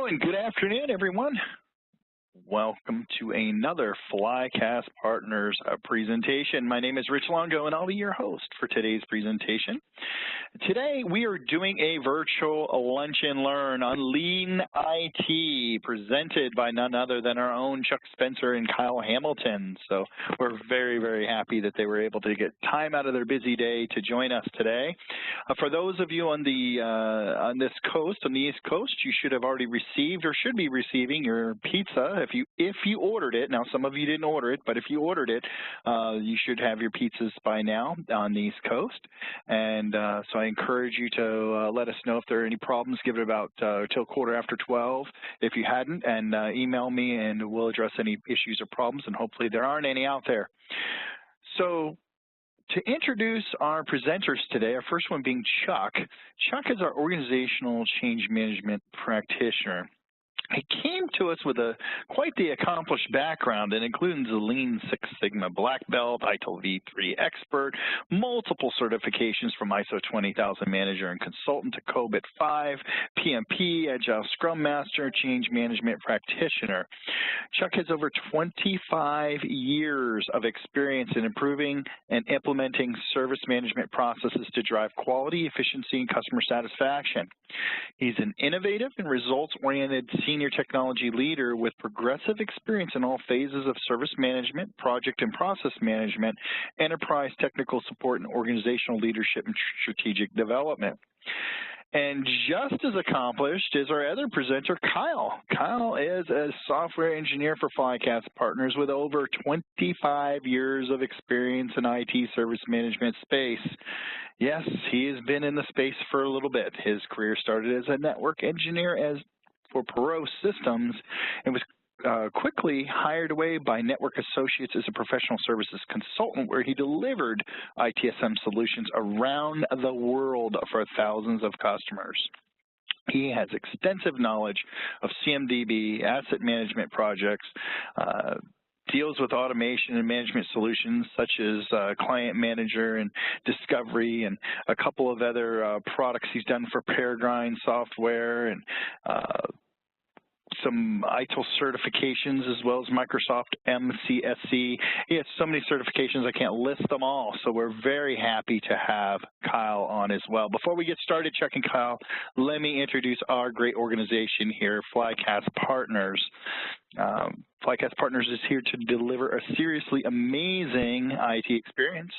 and good afternoon, everyone. Welcome to another Flycast Partners presentation. My name is Rich Longo, and I'll be your host for today's presentation. Today, we are doing a virtual lunch and learn on Lean IT, presented by none other than our own Chuck Spencer and Kyle Hamilton. So we're very, very happy that they were able to get time out of their busy day to join us today. For those of you on the on the East Coast, you should have already received or should be receiving your pizza. If you ordered it. Now, some of you didn't order it, but if you ordered it, you should have your pizzas by now on the East Coast. And so I encourage you to let us know if there are any problems. Give it about till 12:15 if you hadn't, and email me, and we'll address any issues or problems, and hopefully there aren't any out there. So to introduce our presenters today, our first one being Chuck. Chuck is our organizational change management practitioner. He came to us with quite the accomplished background, and includes a Lean Six Sigma Black Belt, ITIL V3 expert, multiple certifications from ISO 20000 Manager and Consultant to COBIT 5, PMP, Agile Scrum Master, Change Management Practitioner. Chuck has over 25 years of experience in improving and implementing service management processes to drive quality, efficiency, and customer satisfaction. He's an innovative and results-oriented senior technology leader with progressive experience in all phases of service management, project and process management, enterprise technical support, and organizational leadership and strategic development. And just as accomplished is our other presenter, Kyle. Kyle is a software engineer for Flycast Partners with over 25 years of experience in IT service management space. Yes, he has been in the space for a little bit. His career started as a network engineer for Perot Systems, and was quickly hired away by Network Associates as a professional services consultant, where he delivered ITSM solutions around the world for thousands of customers. He has extensive knowledge of CMDB, asset management projects, deals with automation and management solutions such as Client Manager and Discovery, and a couple of other products he's done for Peregrine software, and some ITIL certifications, as well as Microsoft MCSE. He has so many certifications, I can't list them all, so we're very happy to have Kyle on as well. Before we get started, Chuck and Kyle, let me introduce our great organization here, Flycast Partners. Flycast Partners is here to deliver a seriously amazing IT experience,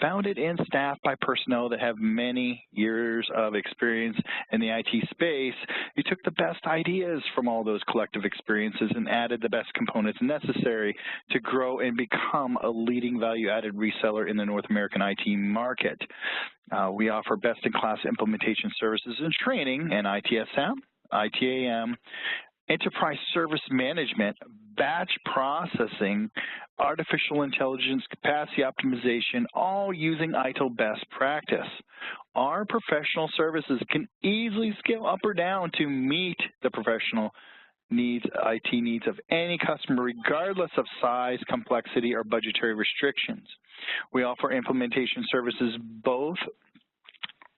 founded and staffed by personnel that have many years of experience in the IT space. You took the best ideas from all those collective experiences and added the best components necessary to grow and become a leading value-added reseller in the North American IT market. We offer best-in-class implementation services and training in ITSM, ITAM, enterprise service management, batch processing, artificial intelligence, capacity optimization, all using ITIL best practice. Our professional services can easily scale up or down to meet the professional needs, IT needs of any customer, regardless of size, complexity, or budgetary restrictions. We offer implementation services both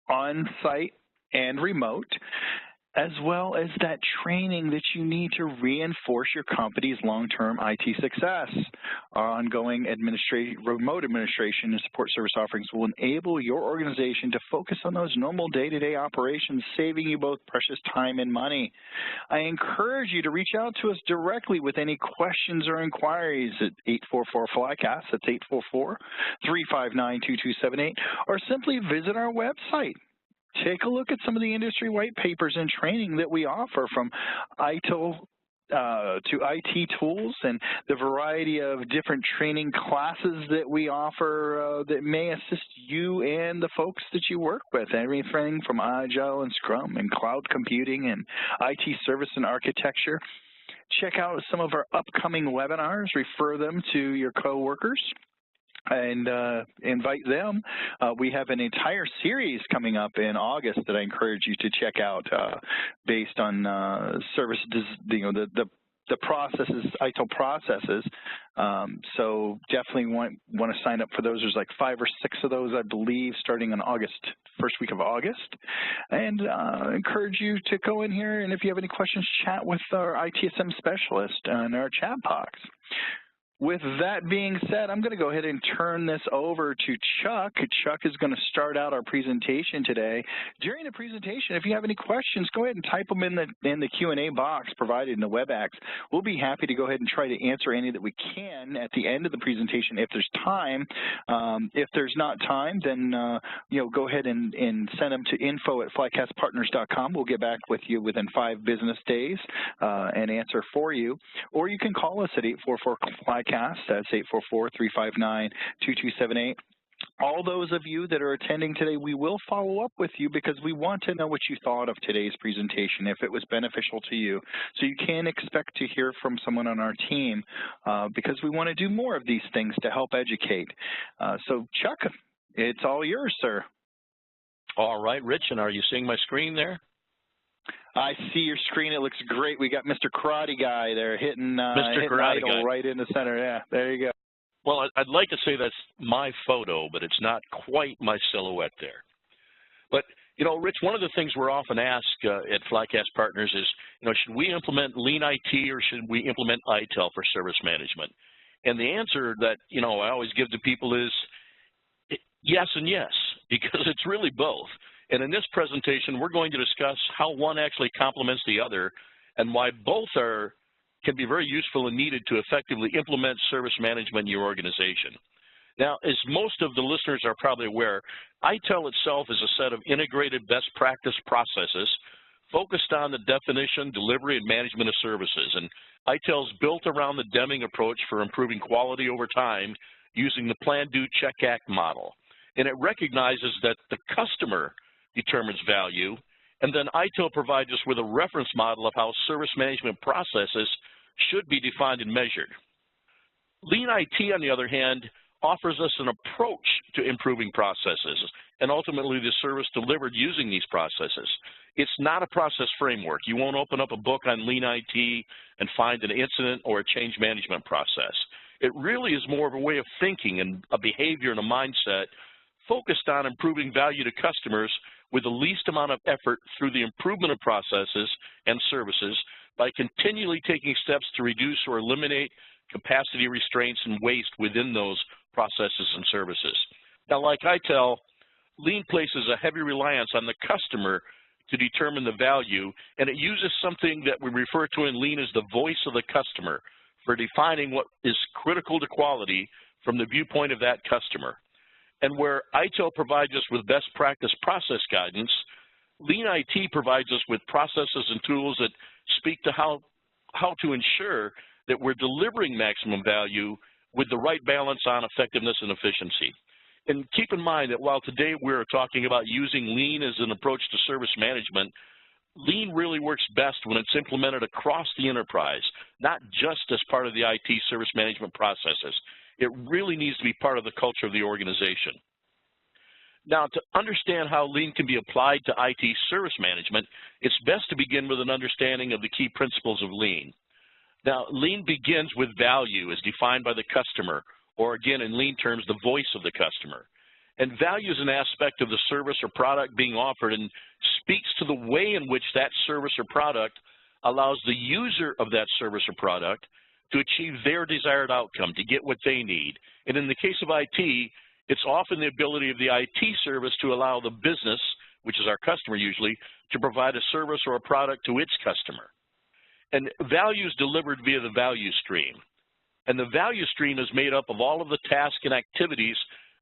on-site and remote, as well as that training that you need to reinforce your company's long-term IT success. Our ongoing remote administration and support service offerings will enable your organization to focus on those normal day-to-day operations, saving you both precious time and money. I encourage you to reach out to us directly with any questions or inquiries at 844-FLYCAST, that's 844-359-2278, or simply visit our website. Take a look at some of the industry white papers and training that we offer, from ITIL to IT tools, and the variety of different training classes that we offer that may assist you and the folks that you work with. Everything from Agile and Scrum and cloud computing and IT service and architecture. Check out some of our upcoming webinars. Refer them to your coworkers and invite them. We have an entire series coming up in August that I encourage you to check out, based on the the processes, ITIL processes. So definitely want to sign up for those. There's like 5 or 6 of those, I believe, starting on first week of August. And encourage you to go in here, and if you have any questions, chat with our ITSM specialist in our chat box. With that being said, I'm going to go ahead and turn this over to Chuck. Chuck is going to start out our presentation today. During the presentation, if you have any questions, go ahead and type them in the Q&A box provided in the WebEx. We'll be happy to go ahead and try to answer any that we can at the end of the presentation if there's time. If there's not time, then go ahead and send them to info@flycastpartners.com. We'll get back with you within 5 business days and answer for you. Or you can call us at 844-FLYCAST. That's 844-359-2278. All those of you that are attending today, we will follow up with you because we want to know what you thought of today's presentation, if it was beneficial to you. So you can expect to hear from someone on our team because we want to do more of these things to help educate. So Chuck, it's all yours, sir. All right, Rich, and are you seeing my screen there? I see your screen. It looks great. We got Mr. Karate Guy there hitting Karate Guy right in the center. Yeah, there you go. Well, I'd like to say that's my photo, but it's not quite my silhouette there. But, Rich, one of the things we're often asked at Flycast Partners is, should we implement Lean IT or should we implement ITIL for service management? And the answer that, I always give to people is yes and yes, because it's really both. And in this presentation, we're going to discuss how one actually complements the other and why both can be very useful and needed to effectively implement service management in your organization. Now, as most of the listeners are probably aware, ITIL itself is a set of integrated best practice processes focused on the definition, delivery, and management of services. And ITIL is built around the Deming approach for improving quality over time using the Plan, Do, Check, Act model. And it recognizes that the customer determines value, and then ITIL provides us with a reference model of how service management processes should be defined and measured. Lean IT, on the other hand, offers us an approach to improving processes and ultimately the service delivered using these processes. It's not a process framework. You won't open up a book on Lean IT and find an incident or a change management process. It really is more of a way of thinking and a behavior and a mindset focused on improving value to customers with the least amount of effort through the improvement of processes and services by continually taking steps to reduce or eliminate capacity restraints and waste within those processes and services. Now, like ITIL, Lean places a heavy reliance on the customer to determine the value, and it uses something that we refer to in Lean as the voice of the customer for defining what is critical to quality from the viewpoint of that customer. And where ITIL provides us with best practice process guidance, Lean IT provides us with processes and tools that speak to how to ensure that we're delivering maximum value with the right balance on effectiveness and efficiency. And keep in mind that while today we're talking about using Lean as an approach to service management, Lean really works best when it's implemented across the enterprise, not just as part of the IT service management processes. It really needs to be part of the culture of the organization. Now, to understand how Lean can be applied to IT service management, it's best to begin with an understanding of the key principles of Lean. Now, Lean begins with value as defined by the customer, or again, in Lean terms, the voice of the customer. And value is an aspect of the service or product being offered and speaks to the way in which that service or product allows the user of that service or product to achieve their desired outcome, to get what they need. And in the case of IT, it's often the ability of the IT service to allow the business, which is our customer usually, to provide a service or a product to its customer. And value is delivered via the value stream. And the value stream is made up of all of the tasks and activities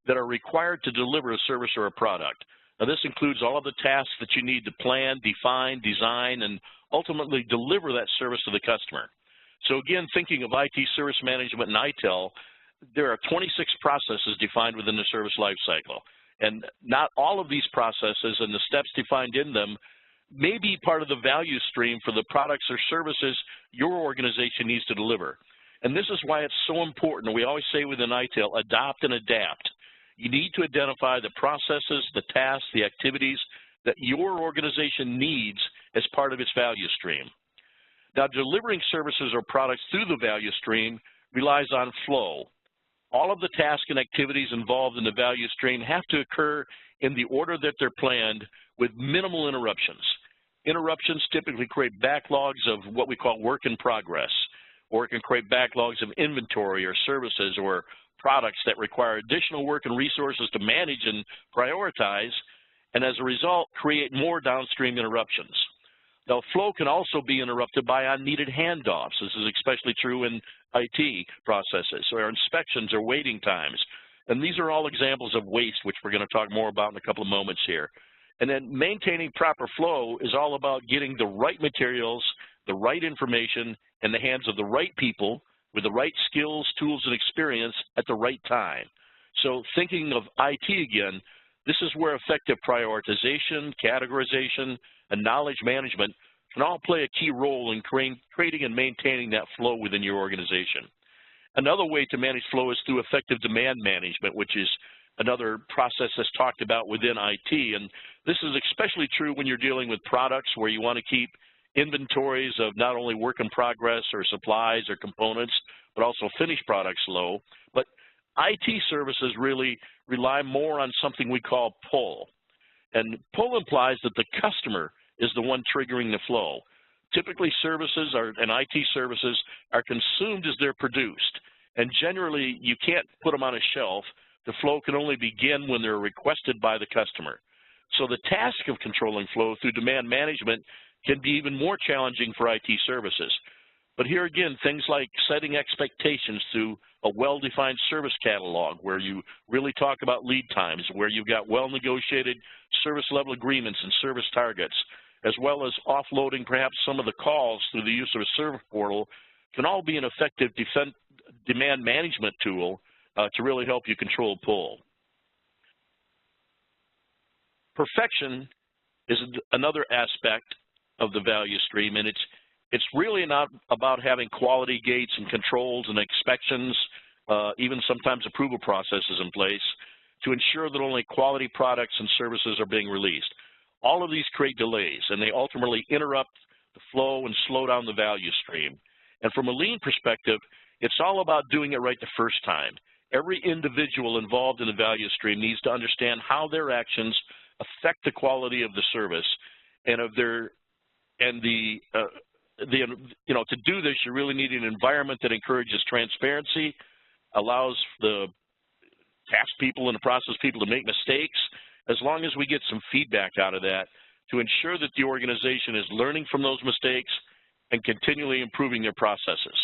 that are required to deliver a service or a product. Now, this includes all of the tasks that you need to plan, define, design, and ultimately deliver that service to the customer. So again, thinking of IT service management and ITIL, there are 26 processes defined within the service lifecycle. And not all of these processes and the steps defined in them may be part of the value stream for the products or services your organization needs to deliver. And this is why it's so important. We always say within ITIL, adopt and adapt. You need to identify the processes, the tasks, the activities that your organization needs as part of its value stream. Now, delivering services or products through the value stream relies on flow. All of the tasks and activities involved in the value stream have to occur in the order that they're planned with minimal interruptions. Interruptions typically create backlogs of what we call work in progress, or it can create backlogs of inventory or services or products that require additional work and resources to manage and prioritize, and as a result, create more downstream interruptions. Now, flow can also be interrupted by unneeded handoffs. This is especially true in IT processes, or inspections or waiting times. And these are all examples of waste, which we're going to talk more about in a couple of moments here. And then maintaining proper flow is all about getting the right materials, the right information in the hands of the right people with the right skills, tools, and experience at the right time. So thinking of IT again, this is where effective prioritization, categorization, and knowledge management can all play a key role in creating and maintaining that flow within your organization. Another way to manage flow is through effective demand management, which is another process that's talked about within IT. And this is especially true when you're dealing with products where you want to keep inventories of not only work in progress or supplies or components, but also finished products low. But IT services really rely more on something we call pull. And pull implies that the customer is the one triggering the flow. Typically, services and IT services are consumed as they're produced. And generally, you can't put them on a shelf. The flow can only begin when they're requested by the customer. So the task of controlling flow through demand management can be even more challenging for IT services. But here again, things like setting expectations through a well-defined service catalog where you really talk about lead times, where you've got well-negotiated service level agreements and service targets, as well as offloading perhaps some of the calls through the use of a service portal, can all be an effective demand management tool to really help you control pull. Perfection is another aspect of the value stream, and it's really not about having quality gates and controls and inspections, even sometimes approval processes in place to ensure that only quality products and services are being released. All of these create delays, and they ultimately interrupt the flow and slow down the value stream. And from a lean perspective, it's all about doing it right the first time. Every individual involved in the value stream needs to understand how their actions affect the quality of the service, and to do this, you really need an environment that encourages transparency, allows the task people and the process people to make mistakes, as long as we get some feedback out of that to ensure that the organization is learning from those mistakes and continually improving their processes.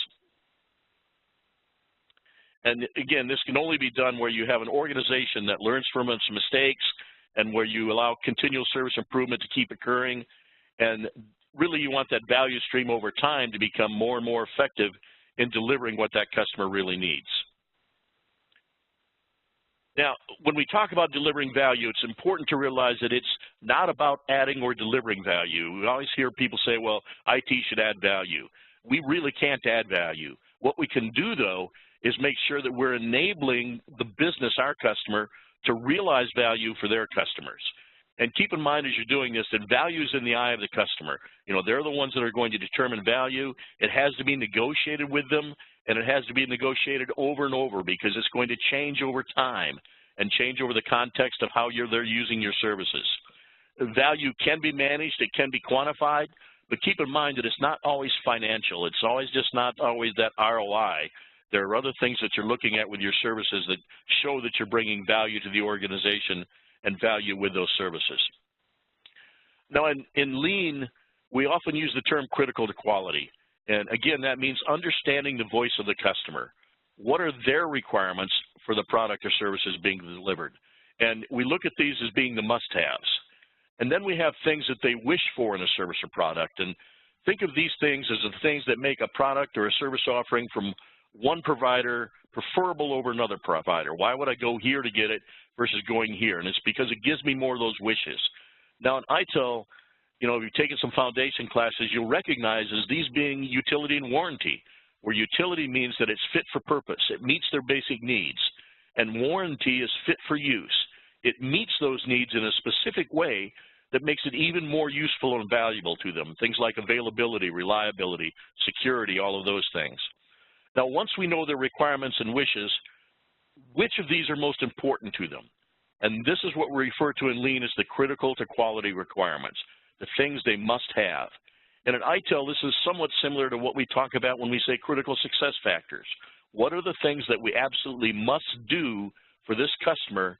And again, this can only be done where you have an organization that learns from its mistakes and where you allow continual service improvement to keep occurring. And really you want that value stream over time to become more and more effective in delivering what that customer really needs. Now, when we talk about delivering value, it's important to realize that it's not about adding or delivering value. We always hear people say, well, IT should add value. We really can't add value. What we can do, though, is make sure that we're enabling the business, our customer, to realize value for their customers. And keep in mind as you're doing this that value is in the eye of the customer. You know, they're the ones that are going to determine value. It has to be negotiated with them, and it has to be negotiated over and over because it's going to change over time and change over the context of how they're using your services. Value can be managed, it can be quantified, but keep in mind that it's not always financial. It's always just not always that ROI. There are other things that you're looking at with your services that show that you're bringing value to the organization and value with those services. Now, in Lean, we often use the term critical to quality. And again, that means understanding the voice of the customer. What are their requirements for the product or services being delivered? And we look at these as being the must-haves. And then we have things that they wish for in a service or product. And think of these things as the things that make a product or a service offering from one provider preferable over another provider. Why would I go here to get it versus going here? And it's because it gives me more of those wishes. Now in ITIL, you know, if you've taken some foundation classes, you'll recognize as these being utility and warranty, where utility means that it's fit for purpose. It meets their basic needs. And warranty is fit for use. It meets those needs in a specific way that makes it even more useful and valuable to them, things like availability, reliability, security, all of those things. Now, once we know their requirements and wishes, which of these are most important to them? And this is what we refer to in Lean as the critical to quality requirements, the things they must have. And at ITIL, this is somewhat similar to what we talk about when we say critical success factors. What are the things that we absolutely must do for this customer,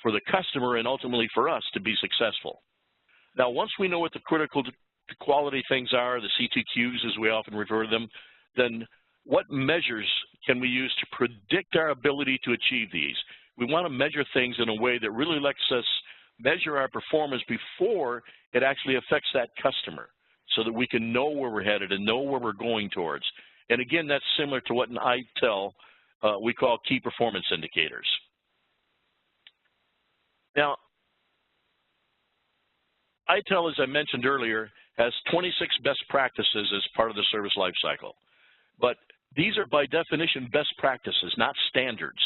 for the customer, and ultimately for us to be successful? Now, once we know what the critical to quality things are, the C2Qs as we often refer to them, then what measures can we use to predict our ability to achieve these? We want to measure things in a way that really lets us measure our performance before it actually affects that customer, so that we can know where we're headed and know where we're going towards. And again, that's similar to what in ITIL we call key performance indicators. Now, ITIL, as I mentioned earlier, has 26 best practices as part of the service lifecycle. But these are by definition best practices, not standards.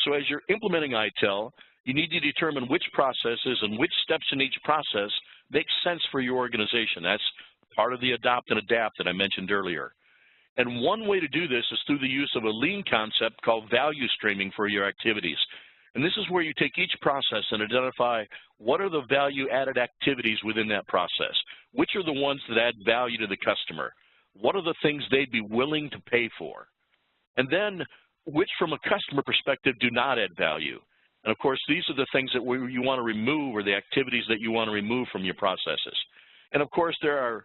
So as you're implementing ITIL, you need to determine which processes and which steps in each process make sense for your organization. That's part of the adopt and adapt that I mentioned earlier. And one way to do this is through the use of a Lean concept called value streaming for your activities. And this is where you take each process and identify what are the value-added activities within that process. Which are the ones that add value to the customer? What are the things they'd be willing to pay for? And then which, from a customer perspective, do not add value? And of course, these are the things that you want to remove, or the activities that you want to remove from your processes. And of course, there are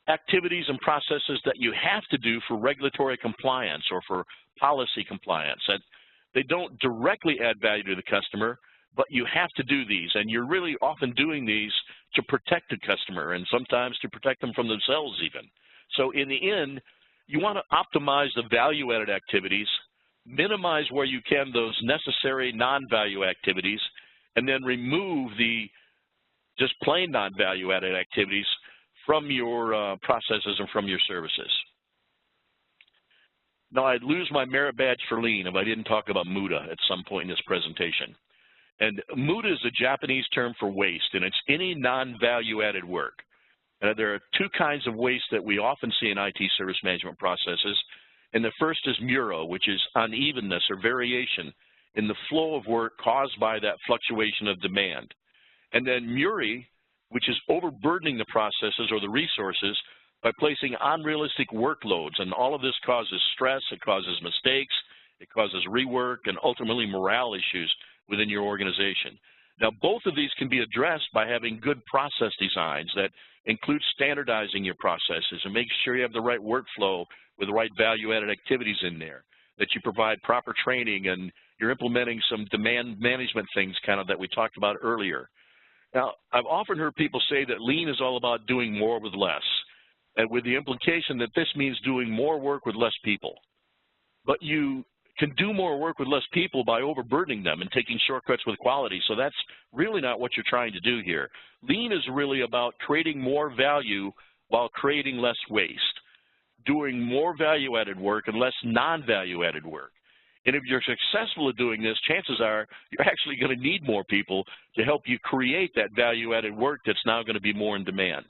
activities and processes that you have to do for regulatory compliance or for policy compliance. And they don't directly add value to the customer, but you have to do these. And you're really often doing these to protect the customer and sometimes to protect them from themselves even. So in the end, you want to optimize the value-added activities, minimize where you can those necessary non-value activities, and then remove the just plain non-value-added activities from your processes and from your services. Now, I'd lose my merit badge for Lean if I didn't talk about Muda at some point in this presentation. And Muda is a Japanese term for waste, and it's any non-value-added work. There are two kinds of waste that we often see in IT service management processes. And the first is Mura, which is unevenness or variation in the flow of work caused by that fluctuation of demand. And then Muri, which is overburdening the processes or the resources by placing unrealistic workloads. And all of this causes stress, it causes mistakes, it causes rework, and ultimately morale issues within your organization. Now, both of these can be addressed by having good process designs that include standardizing your processes and making sure you have the right workflow with the right value-added activities in there, that you provide proper training and you're implementing some demand management things kind of that we talked about earlier. Now, I've often heard people say that Lean is all about doing more with less, and with the implication that this means doing more work with less people. But you can do more work with less people by overburdening them and taking shortcuts with quality, so that's really not what you're trying to do here. Lean is really about creating more value while creating less waste, doing more value-added work and less non-value-added work. And if you're successful at doing this, chances are you're actually going to need more people to help you create that value-added work that's now going to be more in demand.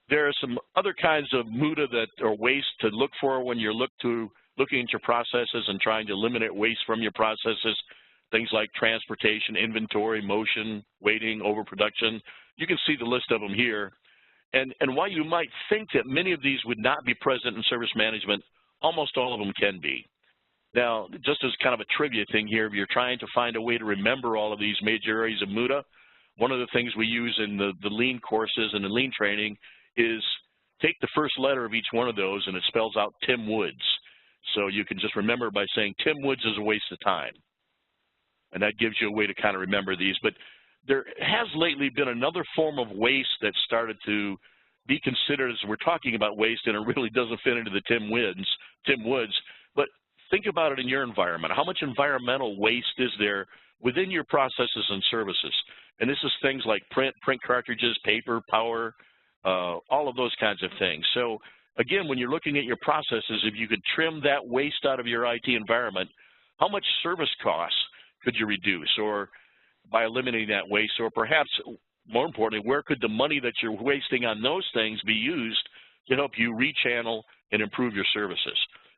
There are some other kinds of Muda that are waste to look for when you're looking at your processes and trying to eliminate waste from your processes, things like transportation, inventory, motion, waiting, overproduction. You can see the list of them here. And while you might think that many of these would not be present in service management, almost all of them can be. Now, just as kind of a trivia thing here, if you're trying to find a way to remember all of these major areas of Muda, one of the things we use in the Lean courses and the Lean training is take the first letter of each one of those and it spells out Tim Woods. So you can just remember by saying Tim Woods is a waste of time. And that gives you a way to kind of remember these. But there has lately been another form of waste that started to be considered as we're talking about waste, and it really doesn't fit into the Tim Woods. But think about it in your environment. How much environmental waste is there within your processes and services? And this is things like print cartridges, paper, power, all of those kinds of things. So again, when you're looking at your processes, if you could trim that waste out of your IT environment, how much service costs could you reduce? Or by eliminating that waste, or perhaps more importantly, where could the money that you're wasting on those things be used to help you rechannel and improve your services?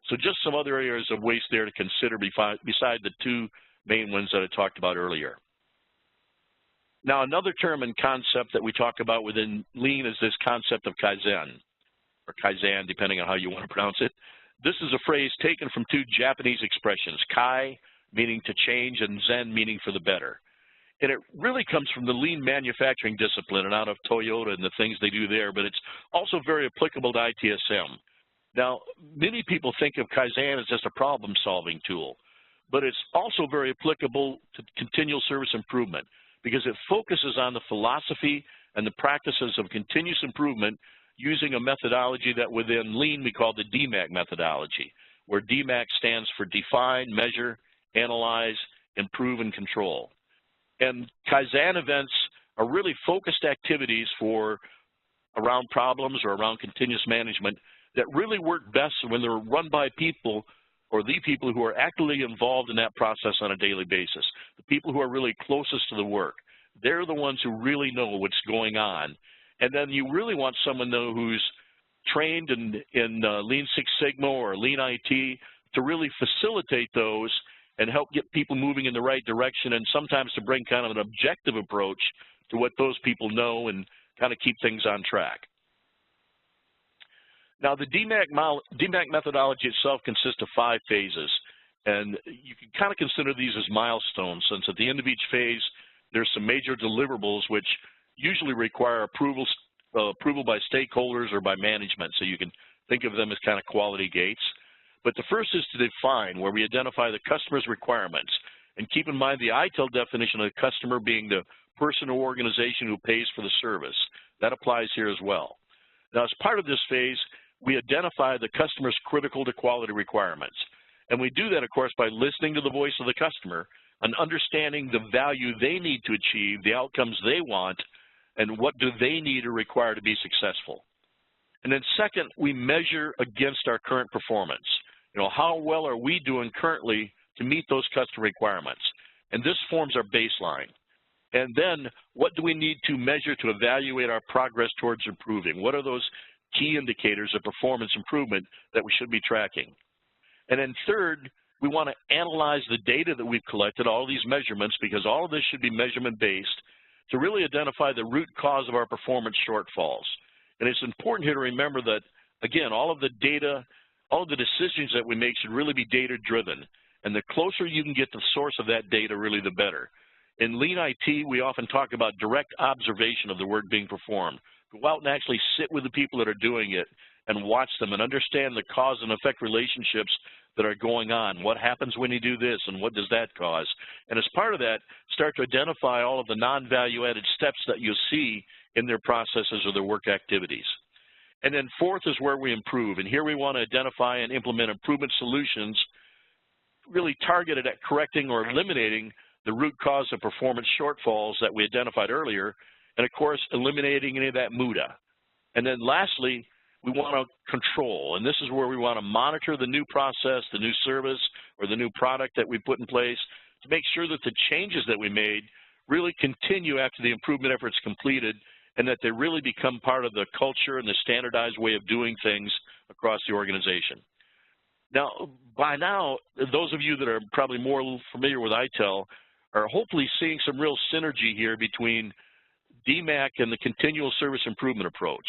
So just some other areas of waste there to consider beside the two main ones that I talked about earlier. Now, another term and concept that we talk about within Lean is this concept of Kaizen, or Kaizen, depending on how you want to pronounce it. This is a phrase taken from two Japanese expressions, Kai, meaning to change, and Zen, meaning for the better. And it really comes from the lean manufacturing discipline and out of Toyota and the things they do there, but it's also very applicable to ITSM. Now, many people think of Kaizen as just a problem-solving tool, but it's also very applicable to continual service improvement because it focuses on the philosophy and the practices of continuous improvement using a methodology that within Lean we call the DMAC methodology, where DMAC stands for define, measure, analyze, improve, and control. And Kaizen events are really focused activities for around problems or around continuous management that really work best when they're run by people or the people who are actively involved in that process on a daily basis, the people who are really closest to the work. They're the ones who really know what's going on. And then you really want someone, though, who's trained in Lean Six Sigma or Lean IT to really facilitate those and help get people moving in the right direction, and sometimes to bring kind of an objective approach to what those people know and kind of keep things on track. Now, the DMAC methodology itself consists of 5 phases, and you can kind of consider these as milestones, since at the end of each phase, there's some major deliverables which usually require approval by stakeholders or by management, so you can think of them as kind of quality gates. But the first is to define, where we identify the customer's requirements. And keep in mind the ITIL definition of the customer being the person or organization who pays for the service. That applies here as well. Now, as part of this phase, we identify the customer's critical to quality requirements. And we do that, of course, by listening to the voice of the customer and understanding the value they need to achieve, the outcomes they want, and what do they need or require to be successful. And then second, we measure against our current performance. You know, how well are we doing currently to meet those customer requirements? And this forms our baseline. And then what do we need to measure to evaluate our progress towards improving? What are those key indicators of performance improvement that we should be tracking? And then third, we want to analyze the data that we've collected, all these measurements, because all of this should be measurement-based, to really identify the root cause of our performance shortfalls. And it's important here to remember that, again, all of the data, all of the decisions that we make should really be data-driven. And the closer you can get to the source of that data, really the better. In Lean IT, we often talk about direct observation of the work being performed. Go out and actually sit with the people that are doing it and watch them and understand the cause and effect relationships that are going on. What happens when you do this and what does that cause? And as part of that, start to identify all of the non-value added steps that you'll see in their processes or their work activities. And then fourth is where we improve. And here we want to identify and implement improvement solutions really targeted at correcting or eliminating the root cause of performance shortfalls that we identified earlier, and of course, eliminating any of that Muda. And then lastly, we want to control, and this is where we want to monitor the new process, the new service, or the new product that we put in place to make sure that the changes that we made really continue after the improvement effort's completed, and that they really become part of the culture and the standardized way of doing things across the organization. Now, by now, those of you that are probably more familiar with ITIL are hopefully seeing some real synergy here between DMAC and the continual service improvement approach.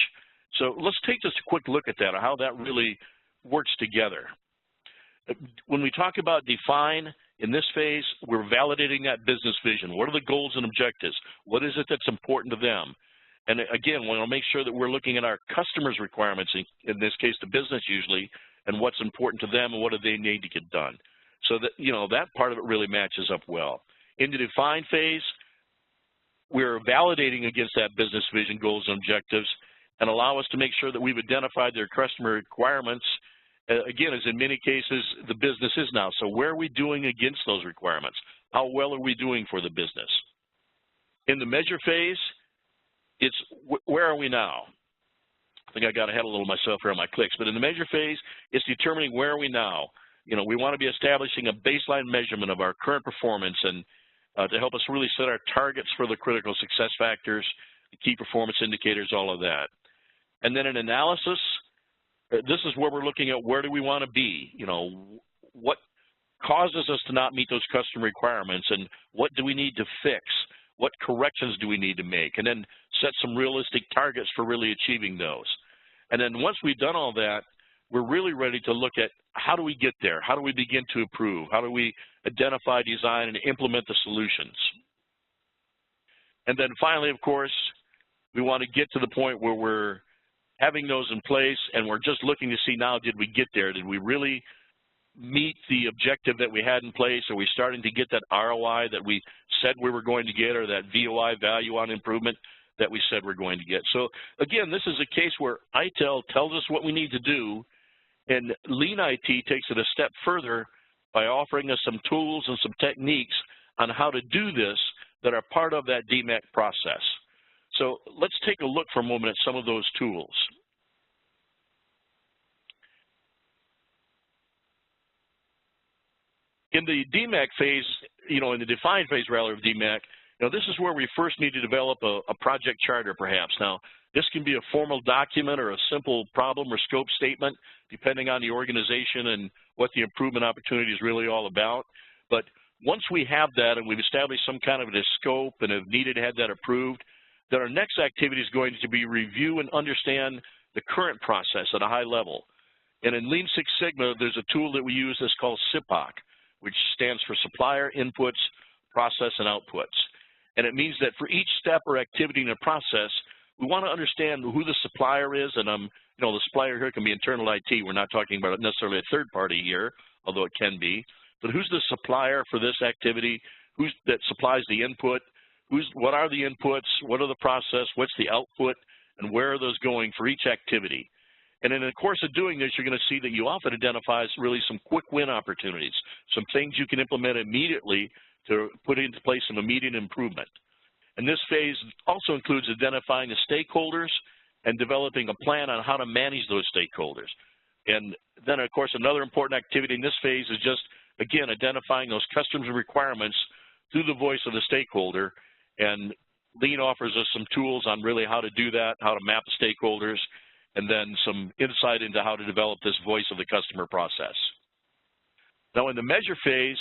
So let's take just a quick look at that, or how that really works together. When we talk about define, in this phase, we're validating that business vision. What are the goals and objectives? What is it that's important to them? And again, we want to make sure that we're looking at our customers' requirements, in this case, the business usually, and what's important to them and what do they need to get done. So that, you know, that part of it really matches up well. In the define phase, we're validating against that business vision, goals, and objectives, and allow us to make sure that we've identified their customer requirements, again, as in many cases, the business is now. So where are we doing against those requirements? How well are we doing for the business? In the measure phase, it's where are we now? I think I got ahead a little myself here on my clicks, but in the measure phase, it's determining where are we now. You know, we want to be establishing a baseline measurement of our current performance and to help us really set our targets for the critical success factors, the key performance indicators, all of that. And then an analysis, this is where we're looking at where do we want to be, you know, what causes us to not meet those customer requirements, and what do we need to fix? What corrections do we need to make? And then set some realistic targets for really achieving those. And then once we've done all that, we're really ready to look at how do we get there? How do we begin to improve? How do we identify, design, and implement the solutions? And then finally, of course, we want to get to the point where we're having those in place and we're just looking to see now, did we get there? Did we really meet the objective that we had in place? Are we starting to get that ROI that we said we were going to get, or that VOI, value on improvement, that we said we're going to get? So again, this is a case where ITIL tells us what we need to do, and Lean IT takes it a step further by offering us some tools and some techniques on how to do this that are part of that DMAC process. So let's take a look for a moment at some of those tools. In the DMAC phase, you know, in the defined phase rather of DMAC, you know, this is where we first need to develop a project charter perhaps. Now, this can be a formal document or a simple problem or scope statement, depending on the organization and what the improvement opportunity is really all about. But once we have that and we've established some kind of a scope and have needed to have that approved, then our next activity is going to be review and understand the current process at a high level. And in Lean Six Sigma, there's a tool that we use that's called SIPOC, which stands for Supplier Inputs, Process, and Outputs. And it means that for each step or activity in a process, we want to understand who the supplier is, and you know, the supplier here can be internal IT. We're not talking about necessarily a third party here, although it can be. But who's the supplier for this activity? Who's that supplies the input? What are the inputs? What are the process? What's the output? And where are those going for each activity? And in the course of doing this, you're going to see that you often identify really some quick win opportunities, some things you can implement immediately to put into place some immediate improvement. And this phase also includes identifying the stakeholders and developing a plan on how to manage those stakeholders. And then, of course, another important activity in this phase is just, again, identifying those customer requirements through the voice of the stakeholder. And Lean offers us some tools on really how to do that, how to map the stakeholders, and then some insight into how to develop this voice of the customer process. Now, in the measure phase,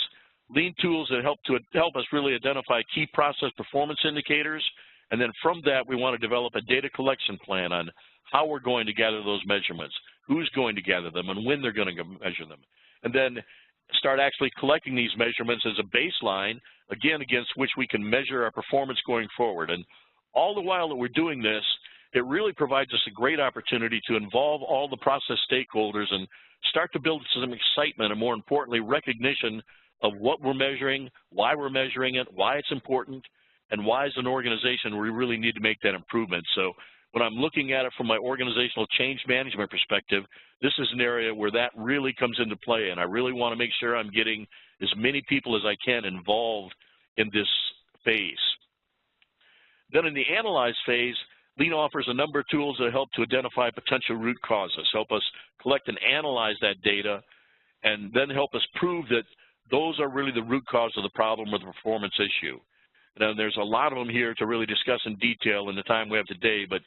Lean tools that help us really identify key process performance indicators, and then from that, we want to develop a data collection plan on how we're going to gather those measurements, who's going to gather them, and when they're going to measure them. And then start actually collecting these measurements as a baseline, again, against which we can measure our performance going forward. And all the while that we're doing this, it really provides us a great opportunity to involve all the process stakeholders and start to build some excitement and, more importantly, recognition of what we're measuring, why we're measuring it, why it's important, and why as an organization we really need to make that improvement. So when I'm looking at it from my organizational change management perspective, this is an area where that really comes into play, and I really want to make sure I'm getting as many people as I can involved in this phase. Then in the analyze phase, Lean offers a number of tools that help to identify potential root causes, help us collect and analyze that data, and then help us prove that those are really the root cause of the problem or the performance issue. And there's a lot of them here to really discuss in detail in the time we have today, but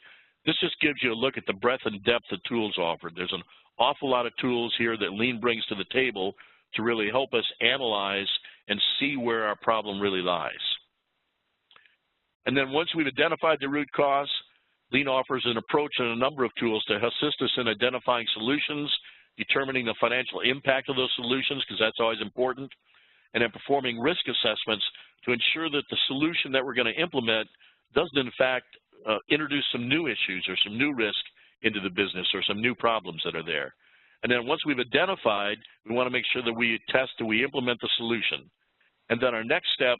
this just gives you a look at the breadth and depth of tools offered. There's an awful lot of tools here that Lean brings to the table to really help us analyze and see where our problem really lies. And then once we've identified the root cause, Lean offers an approach and a number of tools to assist us in identifying solutions, determining the financial impact of those solutions, because that's always important, and then performing risk assessments to ensure that the solution that we're going to implement doesn't, in fact, introduce some new issues or some new risk into the business or some new problems that are there. And then once we've identified, we want to make sure that we test and we implement the solution. And then our next step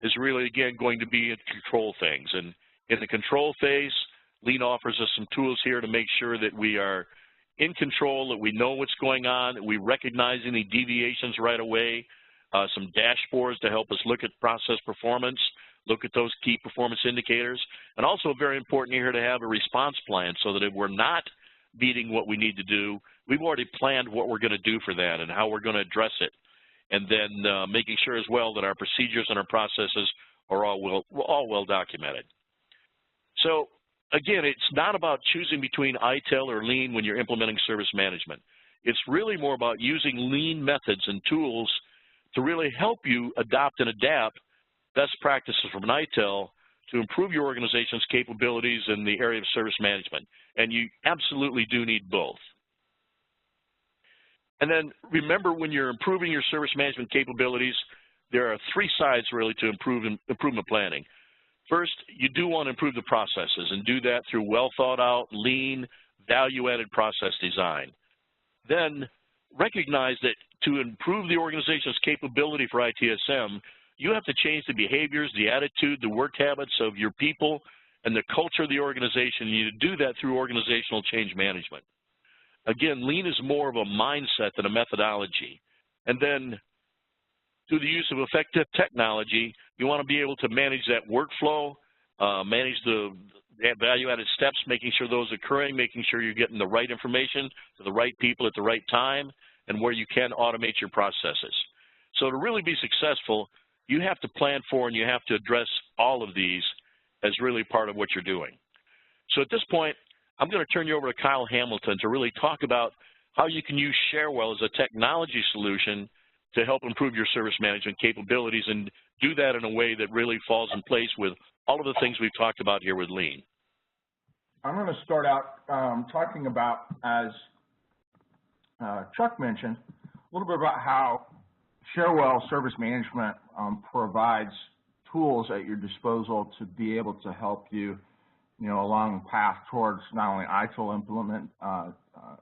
is really, again, going to be to control things. And in the control phase, Lean offers us some tools here to make sure that we are in control, that we know what's going on, that we recognize any deviations right away, some dashboards to help us look at process performance, look at those key performance indicators, and also very important here to have a response plan so that if we're not meeting what we need to do, we've already planned what we're going to do for that and how we're going to address it. and then making sure as well that our procedures and our processes are all well documented. So again, it's not about choosing between ITIL or Lean when you're implementing service management. It's really more about using Lean methods and tools to really help you adopt and adapt best practices from an ITIL to improve your organization's capabilities in the area of service management. And you absolutely do need both. And then remember, when you're improving your service management capabilities, there are three sides really to improvement planning. First, you do want to improve the processes and do that through well thought out, lean, value-added process design. Then recognize that to improve the organization's capability for ITSM, you have to change the behaviors, the attitude, the work habits of your people, and the culture of the organization. You need to do that through organizational change management. Again, Lean is more of a mindset than a methodology. And then through the use of effective technology, you want to be able to manage that workflow, manage the value-added steps, making sure those are occurring, making sure you're getting the right information to the right people at the right time, and where you can automate your processes. So to really be successful, you have to plan for and you have to address all of these as really part of what you're doing. So at this point, I'm going to turn you over to Kyle Hamilton to really talk about how you can use Cherwell as a technology solution to help improve your service management capabilities and do that in a way that really falls in place with all of the things we've talked about here with Lean. I'm going to start out talking about, as Chuck mentioned, a little bit about how Cherwell Service Management provides tools at your disposal to be able to help you, along the path towards not only ITIL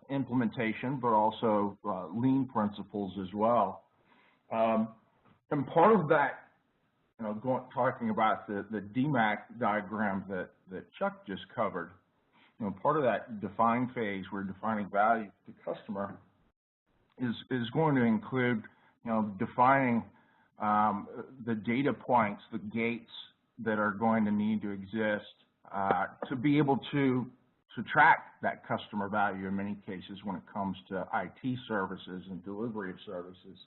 implementation, but also Lean principles as well. And part of that, talking about the DMAC diagram that Chuck just covered, part of that define phase, where defining value to customer, is going to include, defining the data points, the gates that are going to need to exist to be able to track that customer value in many cases when it comes to IT services and delivery of services.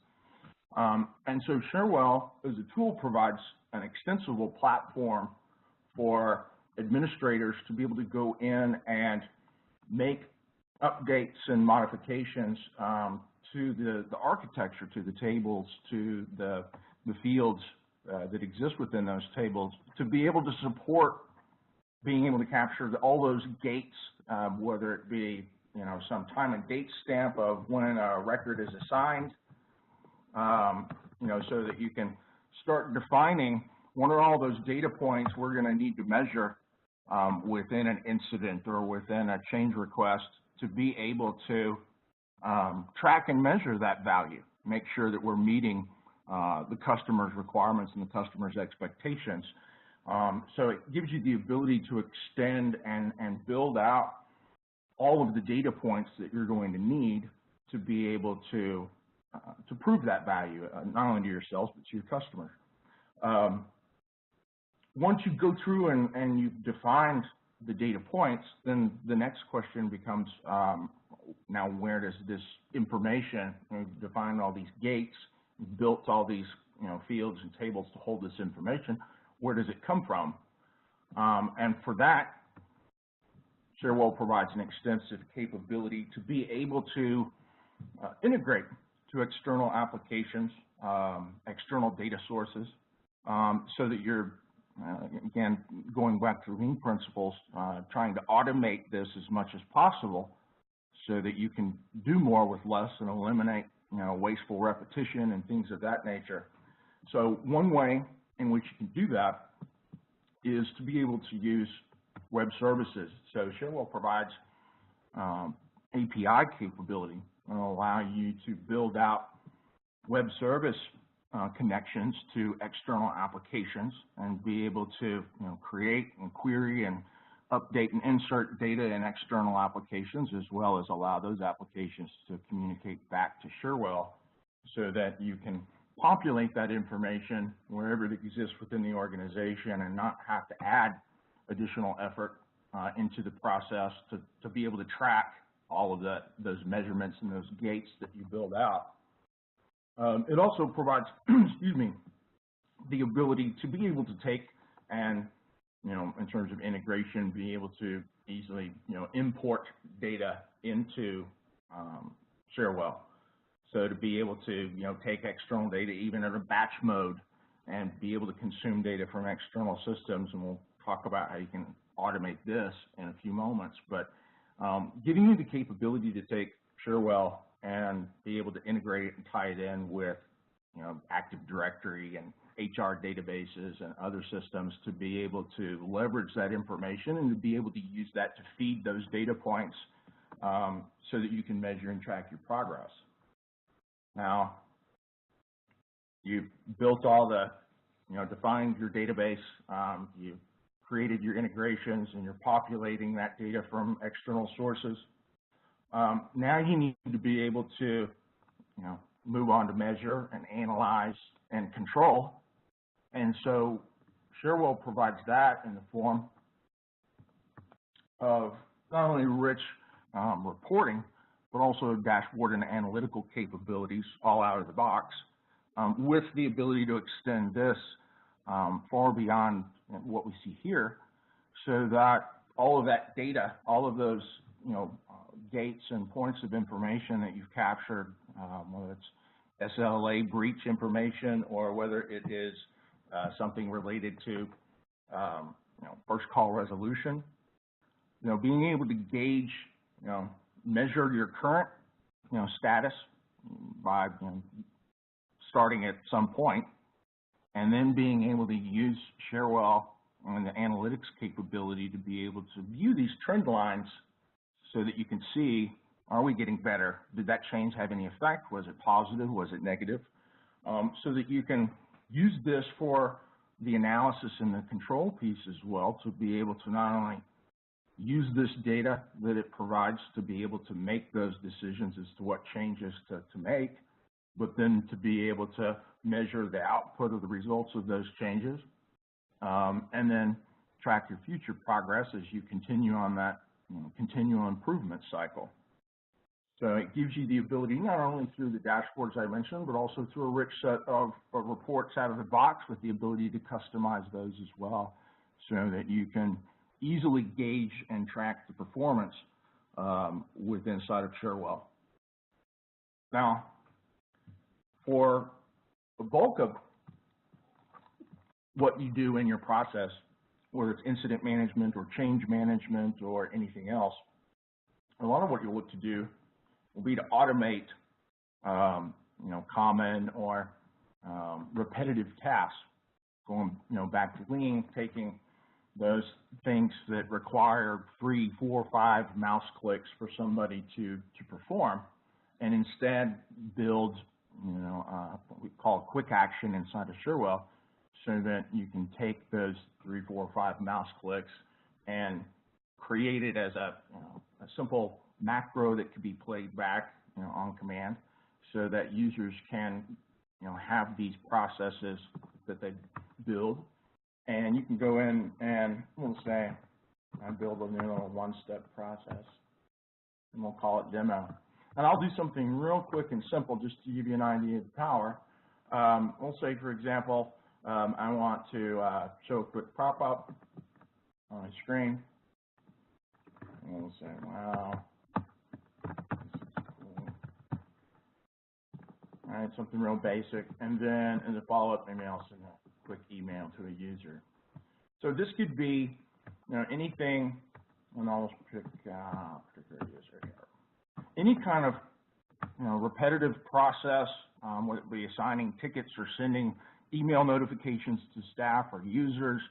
And so Cherwell, as a tool, provides an extensible platform for administrators to be able to go in and make updates and modifications to the architecture, to the tables, to the fields that exist within those tables, to be able to support being able to capture all those gates, whether it be some time and date stamp of when a record is assigned, so that you can start defining what are all those data points we're going to need to measure within an incident or within a change request to be able to track and measure that value, make sure that we're meeting the customer's requirements and the customer's expectations. So it gives you the ability to extend and build out all of the data points that you're going to need to be able to prove that value, not only to yourselves, but to your customers. Once you go through and you've defined the data points, then the next question becomes, now where does this information, you've defined all these gates, you've built all these fields and tables to hold this information, where does it come from? And for that, Cherwell provides an extensive capability to be able to integrate to external applications, external data sources, so that you're, again, going back to Lean principles, trying to automate this as much as possible so that you can do more with less and eliminate, wasteful repetition and things of that nature. So one way in which you can do that is to be able to use web services. So Cherwell provides API capability and will allow you to build out web service connections to external applications and be able to create and query and update and insert data in external applications, as well as allow those applications to communicate back to Cherwell so that you can populate that information wherever it exists within the organization and not have to add additional effort into the process to be able to track all of those measurements and those gates that you build out. It also provides, excuse me, the ability to be able to take and, in terms of integration, be able to easily, import data into Cherwell. So to be able to, take external data even in a batch mode and be able to consume data from external systems, and we'll talk about how you can automate this in a few moments, but giving you the capability to take Cherwell and be able to integrate it and tie it in with, Active Directory and HR databases and other systems to be able to leverage that information and to be able to use that to feed those data points so that you can measure and track your progress. Now, you've built all the, defined your database, you've created your integrations, and you're populating that data from external sources. Now you need to be able to, move on to measure and analyze and control. And so Cherwell provides that in the form of not only rich reporting, but also dashboard and analytical capabilities all out of the box, with the ability to extend this far beyond what we see here, so that all of that data, all of those gates and points of information that you've captured, whether it's SLA breach information or whether it is something related to first call resolution, being able to gauge, measure your current status by starting at some point, and then being able to use Cherwell and the analytics capability to be able to view these trend lines so that you can see, are we getting better? Did that change have any effect? Was it positive? Was it negative? So that you can use this for the analysis and the control piece as well, to be able to not only use this data that it provides to be able to make those decisions as to what changes to make, but then to be able to measure the output of the results of those changes, and then track your future progress as you continue on that continual improvement cycle. So it gives you the ability not only through the dashboards I mentioned, but also through a rich set of reports out of the box with the ability to customize those as well, so that you can easily gauge and track the performance inside of Cherwell. Now, for the bulk of what you do in your process, whether it's incident management or change management or anything else, a lot of what you'll look to do will be to automate, common or repetitive tasks. Going, back to Lean, taking those things that require 3, 4, 5 mouse clicks for somebody to perform, and instead build, what we call a quick action inside of Cherwell, so that you can take those 3, 4, 5 mouse clicks and create it as a simple macro that could be played back, on command, so that users can, have these processes that they build, and you can go in and we'll say, I build a new one-step process, and we'll call it demo. And I'll do something real quick and simple just to give you an idea of the power. We'll say, for example, I want to show a quick pop-up on my screen. And we'll say, wow, this is cool. All right, something real basic. And then in the follow-up, maybe I'll send a quick email to a user. So this could be, anything, and I'll pick a particular user here. Any kind of, repetitive process, whether it be assigning tickets or sending email notifications to staff or users,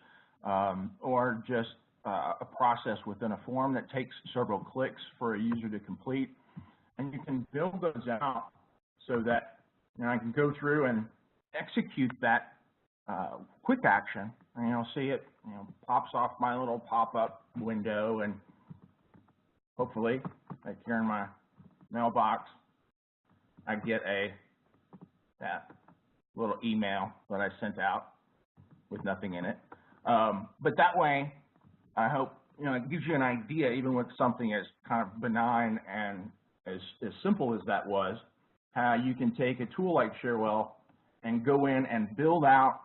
or just a process within a form that takes several clicks for a user to complete. And you can build those out so that I can go through and execute that quick action, and you'll see it pops off my little pop-up window, and hopefully, like here in my mailbox, I get that little email that I sent out with nothing in it. But that way, I hope, it gives you an idea, even with something as kind of benign and as simple as that was, how you can take a tool like Cherwell and go in and build out,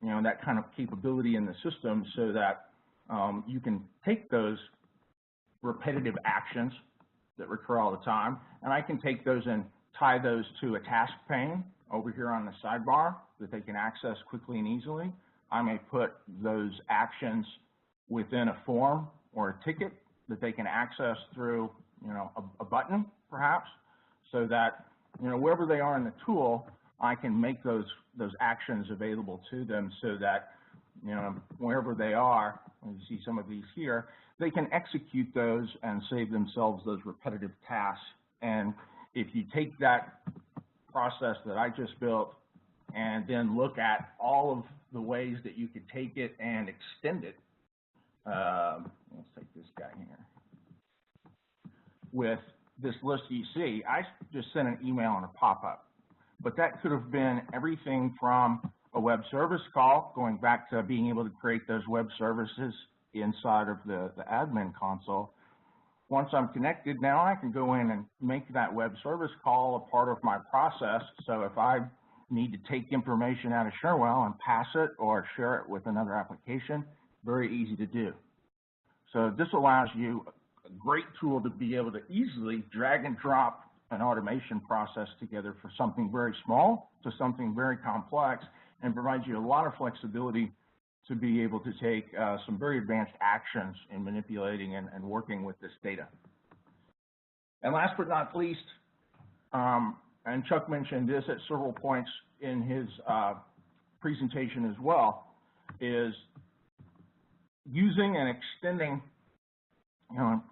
that kind of capability in the system so that you can take those repetitive actions that recur all the time, and I can take those and tie those to a task pane over here on the sidebar that they can access quickly and easily. I may put those actions within a form or a ticket that they can access through, a button perhaps, so that, wherever they are in the tool, I can make those actions available to them so that, wherever they are, and you see some of these here, they can execute those and save themselves those repetitive tasks. And if you take that process that I just built and then look at all of the ways that you could take it and extend it, let's take this guy here. With this list you see, I just sent an email and a pop-up, but that could have been everything from a web service call, going back to being able to create those web services inside of the admin console. Once I'm connected, now I can go in and make that web service call a part of my process. So if I need to take information out of Cherwell and pass it or share it with another application, very easy to do. So this allows you a great tool to be able to easily drag and drop an automation process together for something very small to something very complex, and provides you a lot of flexibility to be able to take some very advanced actions in manipulating and working with this data. And last but not least, and Chuck mentioned this at several points in his presentation as well, is using and extending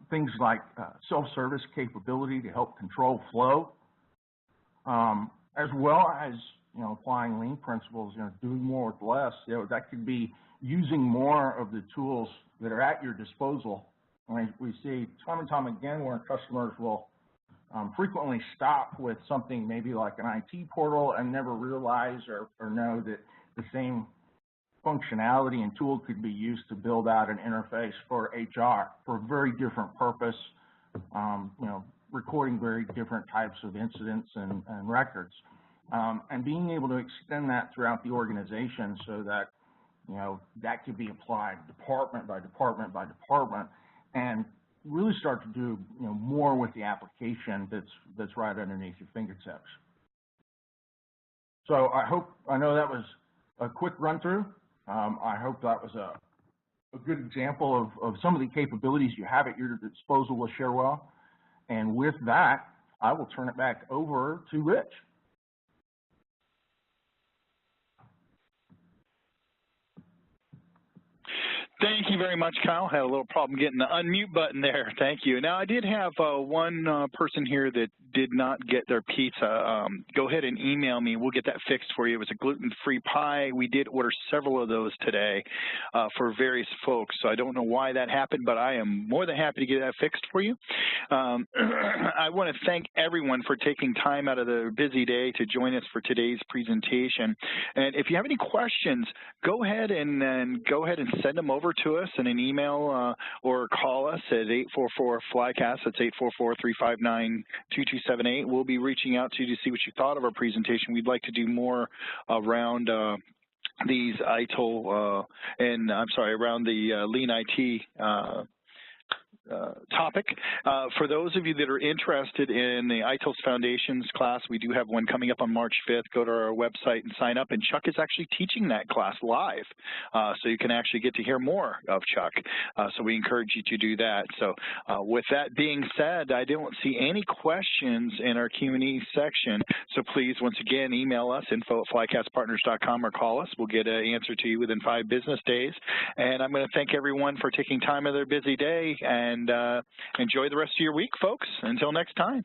things like self-service capability to help control flow, as well as applying lean principles, doing more with less. That could be using more of the tools that are at your disposal. We see time and time again where customers will frequently stop with something maybe like an IT portal and never realize or know that the same functionality and tool could be used to build out an interface for HR for a very different purpose, recording very different types of incidents and records. And being able to extend that throughout the organization so that, that could be applied department by department by department, and really start to do, more with the application that's right underneath your fingertips. So I know that was a quick run through. I hope that was a good example of some of the capabilities you have at your disposal with Cherwell. And with that, I will turn it back over to Rich. Thank you very much, Kyle. Had a little problem getting the unmute button there. Thank you. Now, I did have one person here that did not get their pizza. Go ahead and email me. We'll get that fixed for you. It was a gluten-free pie. We did order several of those today for various folks. So I don't know why that happened, but I am more than happy to get that fixed for you. I want to thank everyone for taking time out of their busy day to join us for today's presentation. And if you have any questions, go ahead and send them over to us in an email or call us at 844-FLYCAST. That's 844-359-2278. We'll be reaching out to you to see what you thought of our presentation. We'd like to do more around these ITIL around the Lean IT topic. For those of you that are interested in the ITIL Foundations class, we do have one coming up on March 5th. Go to our website and sign up, and Chuck is actually teaching that class live, so you can actually get to hear more of Chuck. So we encourage you to do that. So with that being said, I don't see any questions in our Q&A section, so please, once again, email us, info@flycastpartners.com, or call us. We'll get an answer to you within 5 business days. And I'm going to thank everyone for taking time of their busy day, and enjoy the rest of your week, folks. Until next time.